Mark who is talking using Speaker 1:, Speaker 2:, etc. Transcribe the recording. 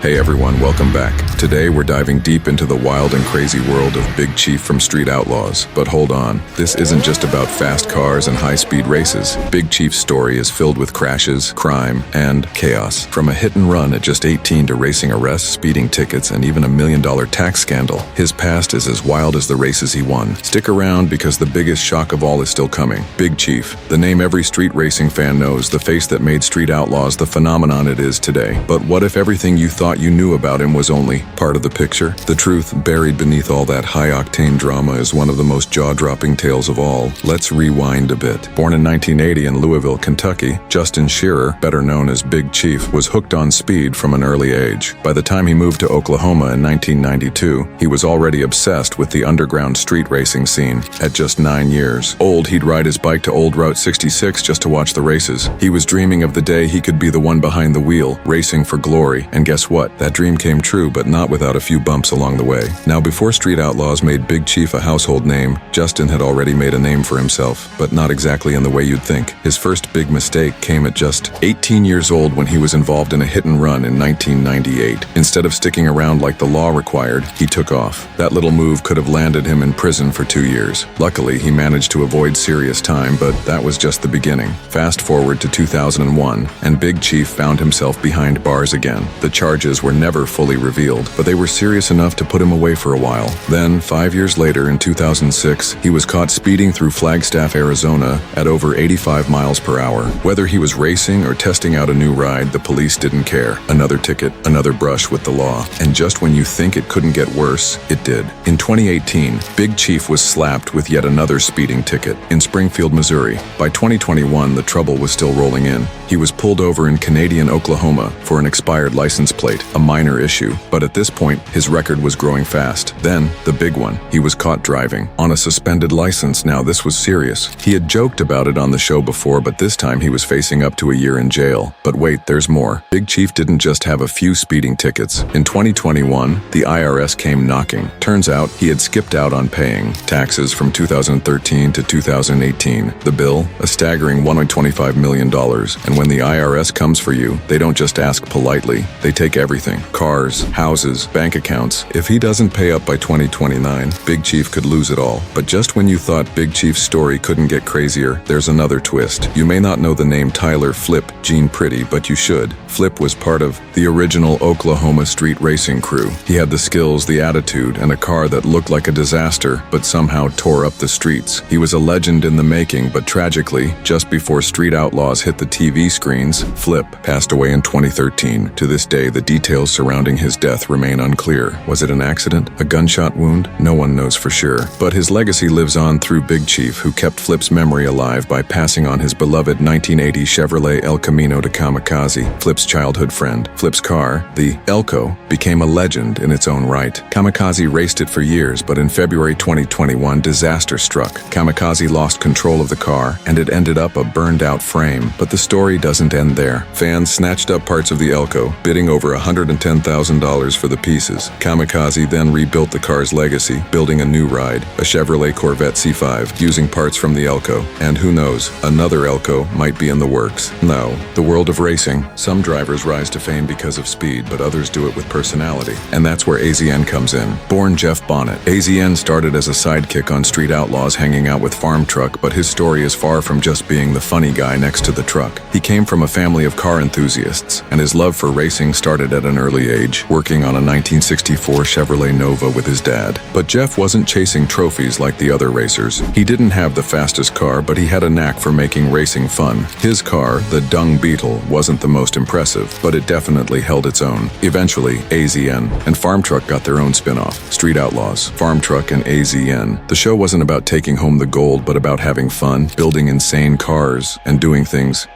Speaker 1: Hey everyone, welcome back. Today we're diving deep into the wild and crazy world of Big Chief from Street Outlaws. But hold on, this isn't just about fast cars and high-speed races. Big Chief's story is filled with crashes, crime, and chaos. From a hit and run at just 18 to racing arrests, speeding tickets, and even $1 million tax scandal, his past is as wild as the races he won. Stick around because the biggest shock of all is still coming. Big Chief, the name every street racing fan knows, the face that made Street Outlaws the phenomenon it is today. But what if everything you thought you knew about him was only part of the picture? The truth buried beneath all that high-octane drama is one of the most jaw-dropping tales of all. Let's rewind a bit. Born in 1980 in Louisville, Kentucky, Justin Shearer, better known as Big Chief, was hooked on speed from an early age. By the time he moved to Oklahoma in 1992, he was already obsessed with the underground street racing scene. At just 9 years old, he'd ride his bike to Old Route 66 just to watch the races. He was dreaming of the day he could be the one behind the wheel, racing for glory. And guess what? That dream came true, but not without a few bumps along the way. Now, before Street Outlaws made Big Chief a household name, Justin had already made a name for himself, but not exactly in the way you'd think. His first big mistake came at just 18 years old when he was involved in a hit and run in 1998. Instead of sticking around like the law required, he took off. That little move could have landed him in prison for 2 years. Luckily, he managed to avoid serious time, but that was just the beginning. Fast forward to 2001, and Big Chief found himself behind bars again. The charges were never fully revealed, but they were serious enough to put him away for a while. Then, 5 years later in 2006, he was caught speeding through Flagstaff, Arizona at over 85 miles per hour. Whether he was racing or testing out a new ride, the police didn't care. Another ticket, another brush with the law. And just when you think it couldn't get worse, it did. In 2018, Big Chief was slapped with yet another speeding ticket in Springfield, Missouri. By 2021, the trouble was still rolling in. He was pulled over in Canadian Oklahoma for an expired license plate, a minor issue, but at this point, his record was growing fast. Then, the big one, he was caught driving on a suspended license. Now, this was serious. He had joked about it on the show before, but this time he was facing up to a year in jail. But wait, there's more. Big Chief didn't just have a few speeding tickets. In 2021, the IRS came knocking. Turns out, he had skipped out on paying taxes from 2013 to 2018. The bill, a staggering $125 million. And when the IRS comes for you, they don't just ask politely, they take everything. Cars, houses, bank accounts. If he doesn't pay up by 2029, Big Chief could lose it all. But just when you thought Big Chief's story couldn't get crazier, there's another twist. You may not know the name Tyler Flip Gene Pretty, but you should. Flip was part of the original Oklahoma street racing crew. He had the skills, the attitude, and a car that looked like a disaster, but somehow tore up the streets. He was a legend in the making, but tragically, just before Street Outlaws hit the TV screens, Flip passed away in 2013. To this day, the details surrounding his death remain unclear. Was it an accident? A gunshot wound? No one knows for sure. But his legacy lives on through Big Chief, who kept Flip's memory alive by passing on his beloved 1980 Chevrolet El Camino to Kamikaze, Flip's childhood friend. Flip's car, the Elko, became a legend in its own right. Kamikaze raced it for years, but in February 2021, disaster struck. Kamikaze lost control of the car, and it ended up a burned-out frame. But the story doesn't end there. Fans snatched up parts of the Elko, bidding over $110,000 for the pieces. Kamikaze then rebuilt the car's legacy, building a new ride, a Chevrolet Corvette C5, using parts from the Elko. And who knows, another Elko might be in the works. No, the world of racing. Some drivers rise to fame because of speed, but others do it with personality. And that's where AZN comes in. Born Jeff Bonnet, AZN started as a sidekick on Street Outlaws hanging out with Farm Truck, but his story is far from just being the funny guy next to the truck. He came from a family of car enthusiasts, and his love for racing started at an early age, working on a 1964 Chevrolet Nova with his dad. But Jeff wasn't chasing trophies like the other racers. He didn't have the fastest car, but he had a knack for making racing fun. His car, the Dung Beetle, wasn't the most impressive, but it definitely held its own. Eventually, AZN and Farm Truck got their own spin-off, Street Outlaws, Farm Truck and AZN. The show wasn't about taking home the gold, but about having fun, building insane cars, and doing things